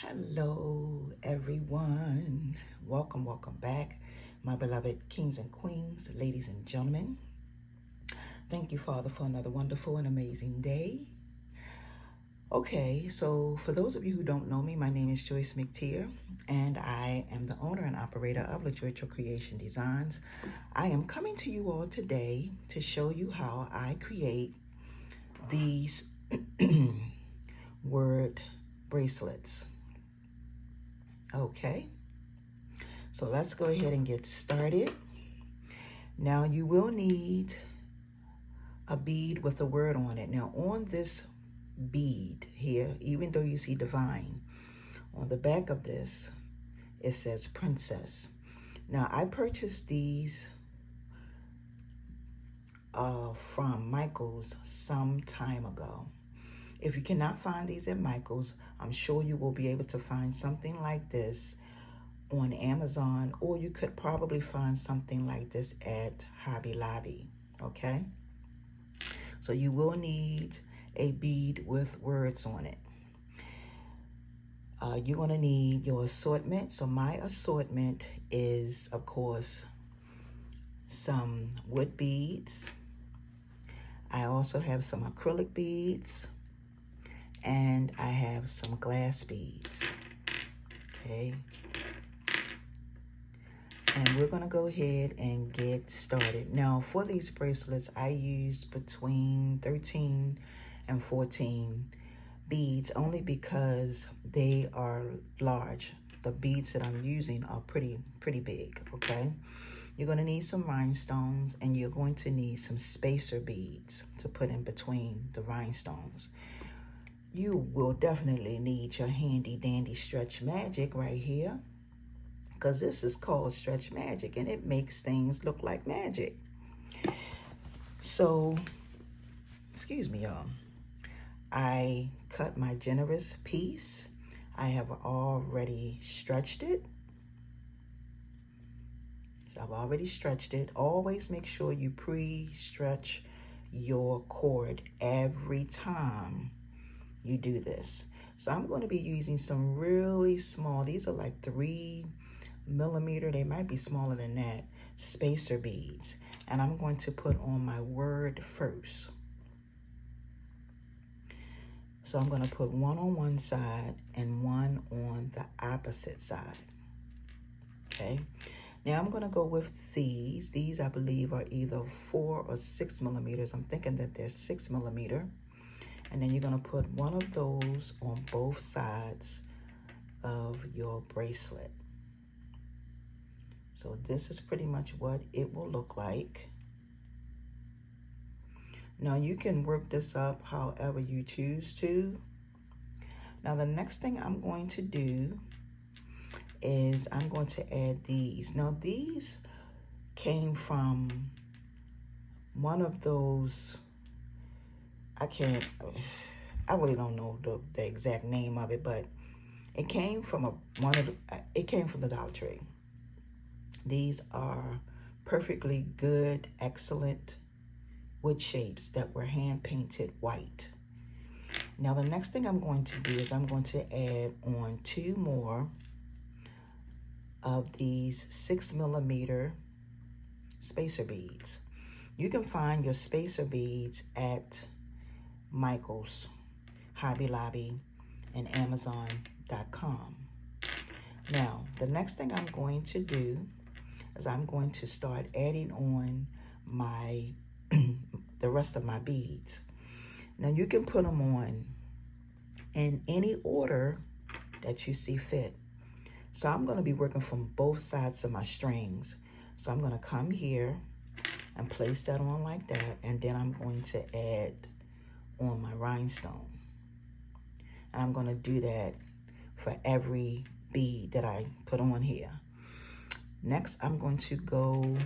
Hello, everyone. Welcome back, my beloved kings and queens, ladies and gentlemen. Thank you, Father, for another wonderful and amazing day. Okay, so for those of you who don't know me, my name is Joyce McTeer, and I am the owner and operator of LaJoytro Creation Designs. I am coming to you all today to show you how I create these word bracelets. Okay, so let's go ahead and get started. Now you will need a bead with a word on it. Now on this bead here, even though you see divine, on the back of this, it says princess. Now I purchased these from Michael's some time ago. If you cannot find these at Michael's, I'm sure you will be able to find something like this on Amazon, or you could probably find something like this at Hobby Lobby, okay? So you will need a bead with words on it. You're gonna need your assortment. So my assortment is, of course, some wood beads. I also have some acrylic beads, and I have some glass beads, okay? And we're gonna go ahead and get started. Now for these bracelets, I use between 13 and 14 beads only because they are large. The beads that I'm using are pretty big, okay? You're gonna need some rhinestones, and you're going to need some spacer beads to put in between the rhinestones. You will definitely need your handy dandy Stretch Magic right here, because this is called Stretch Magic and it makes things look like magic. So, excuse me, y'all. I cut my generous piece. I have already stretched it. So I've already stretched it. Always make sure you pre-stretch your cord every time you do this. So I'm going to be using some really small, these are like 3mm, they might be smaller than that, spacer beads. And I'm going to put on my word first. So I'm going to put one on one side and one on the opposite side. Okay. Now I'm going to go with these. These I believe are either 4 or 6mm. I'm thinking that they're 6mm. And then you're going to put one of those on both sides of your bracelet. So this is pretty much what it will look like. Now you can work this up however you choose to. Now the next thing I'm going to do is I'm going to add these. Now these came from one of those, I really don't know the exact name of it, but it came from it came from the Dollar Tree. These are perfectly good, excellent wood shapes that were hand painted white. Now the next thing I'm going to do is I'm going to add on 2 more of these 6mm spacer beads. You can find your spacer beads at Michael's, Hobby Lobby, and Amazon.com. Now the next thing I'm going to do is I'm going to start adding on my the rest of my beads. Now you can put them on in any order that you see fit. So I'm going to be working from both sides of my strings. So I'm going to come here and place that on like that, and then I'm going to add on my rhinestone. And I'm going to do that for every bead that I put on here. Next, I'm going to go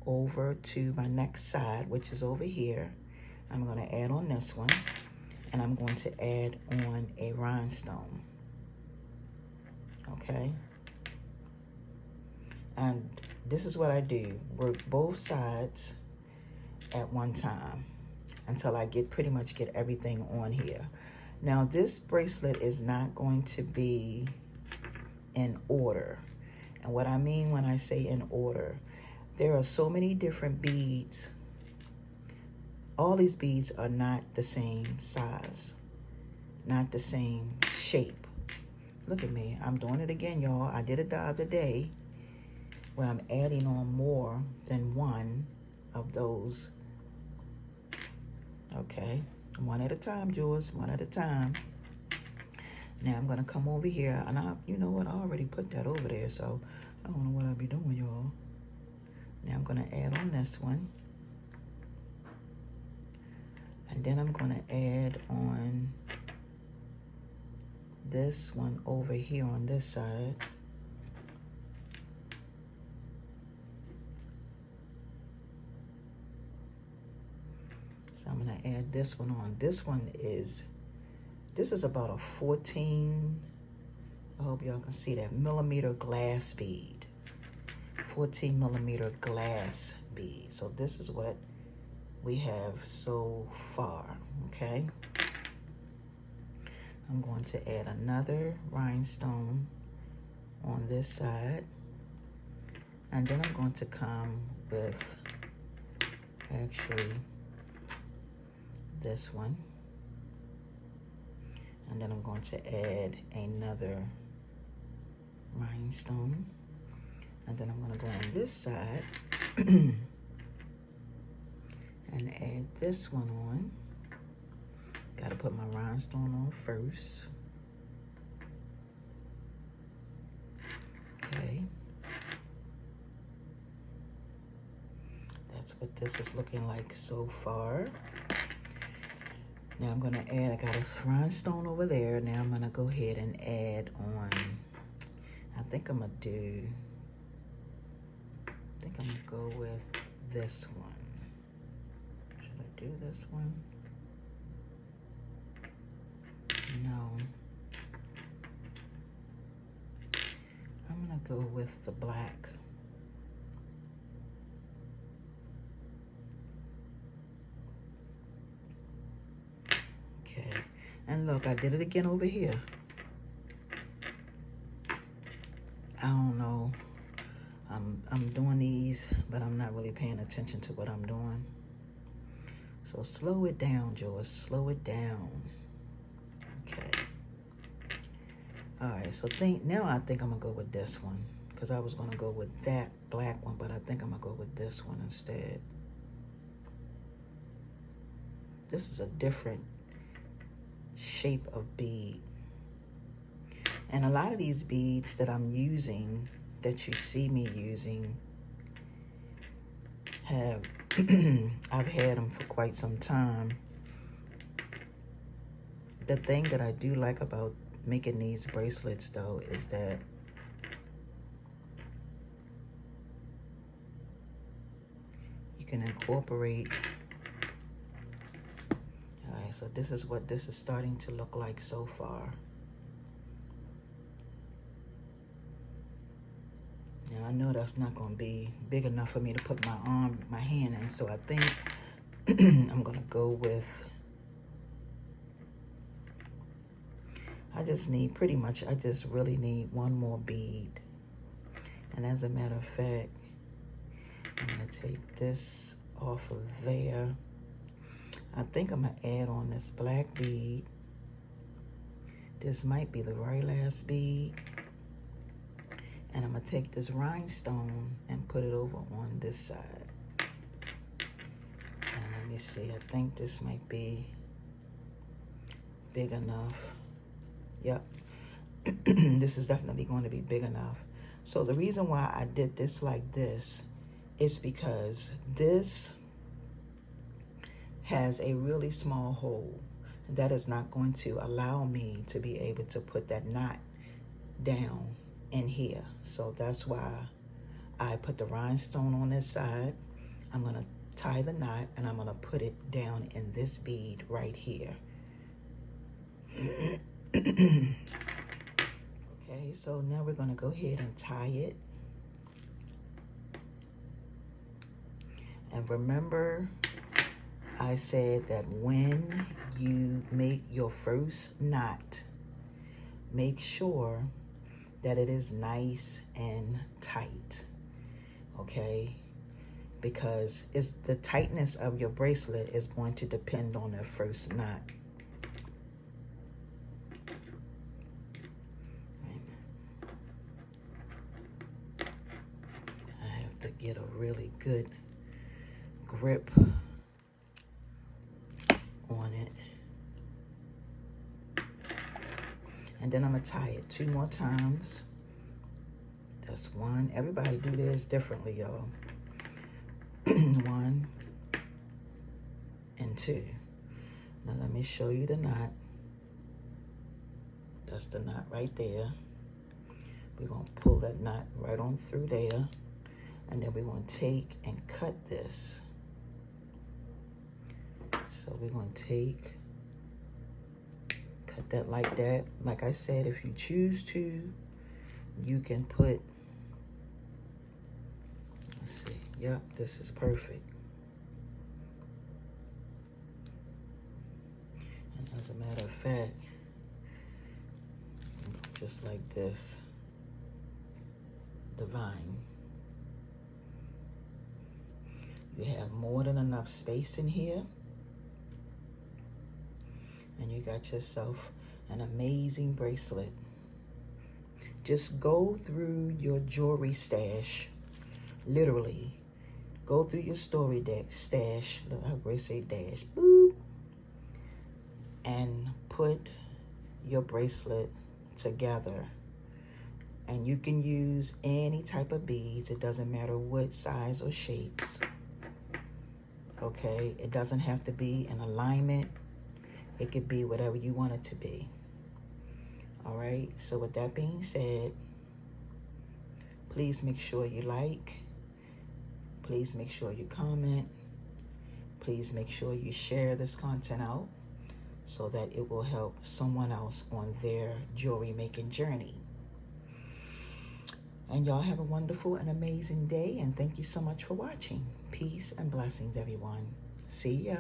over to my next side, which is over here. I'm going to add on this one, and I'm going to add on a rhinestone. Okay? And this is what I do. Work both sides at one time until I pretty much get everything on here. Now this bracelet is not going to be in order. And what I mean when I say in order, there are so many different beads. All these beads are not the same size, not the same shape. Look at me. I'm doing it again, y'all. I did it the other day where I'm adding on more than one of those. Okay. One at a time, Jules. One at a time. Now I'm going to come over here. And you know what? I already put that over there. So I don't know what I'll be doing, y'all. Now I'm going to add on this one. And then I'm going to add on this one over here on this side. So I'm going to add this one on. This is about a 14, I hope y'all can see that, millimeter glass bead. 14 millimeter glass bead. So this is what we have so far, okay? I'm going to add another rhinestone on this side. And then I'm going to come with actually this one. And then I'm going to add another rhinestone. And then I'm going to go on this side and add this one on. Got to put my rhinestone on first. Okay. That's what this is looking like so far. Now I'm going to add, I got a rhinestone over there. Now I'm going to go ahead and add on, I think I'm going to go with this one. Should I do this one? No. I'm going to go with the black. Okay, and look, I did it again over here. I don't know. I'm doing these, but I'm not really paying attention to what I'm doing. So slow it down, Joyce. Slow it down. Okay. All right, so now I think I'm gonna go with this one, because I was gonna go with that black one, but I think I'm gonna go with this one instead. This is a different shape of bead. And a lot of these beads that I'm using, that you see me using, have I've had them for quite some time. The thing that I do like about making these bracelets though is that you can incorporate. All right, so this is what this is starting to look like so far. Now I know that's not going to be big enough for me to put my hand in, so I think I'm going to go with, I just really need one more bead. And as a matter of fact, I'm going to take this off of there. I think I'm going to add on this black bead. This might be the very last bead. And I'm going to take this rhinestone and put it over on this side. And let me see, I think this might be big enough. Yep. This is definitely going to be big enough. So the reason why I did this like this is because this has a really small hole. That is not going to allow me to be able to put that knot down in here. So that's why I put the rhinestone on this side. I'm going to tie the knot and I'm going to put it down in this bead right here. Okay, so now we're going to go ahead and tie it. And remember, I said that when you make your first knot, make sure that it is nice and tight, okay? Because it's the tightness of your bracelet is going to depend on the first knot. I have to get a really good grip on it. And then I'm gonna tie it 2 more times. That's 1. Everybody do this differently, y'all. 1 and 2. Now let me show you the knot. That's the knot right there. We're gonna pull that knot right on through there. And then we're gonna take and cut this. So we're gonna cut that like that. Like I said, if you choose to, you can put, let's see, yep, this is perfect. And as a matter of fact, just like this, divine. You have more than enough space in here. And you got yourself an amazing bracelet. Just go through your jewelry stash, literally. Go through your stash, look how I say dash, boop, and put your bracelet together. And you can use any type of beads. It doesn't matter what size or shapes. Okay, it doesn't have to be in alignment. It could be whatever you want it to be. All right, so with that being said, please make sure you like. Please make sure you comment. Please make sure you share this content out so that it will help someone else on their jewelry making journey. And y'all have a wonderful and amazing day, and thank you so much for watching. Peace and blessings, everyone. See ya.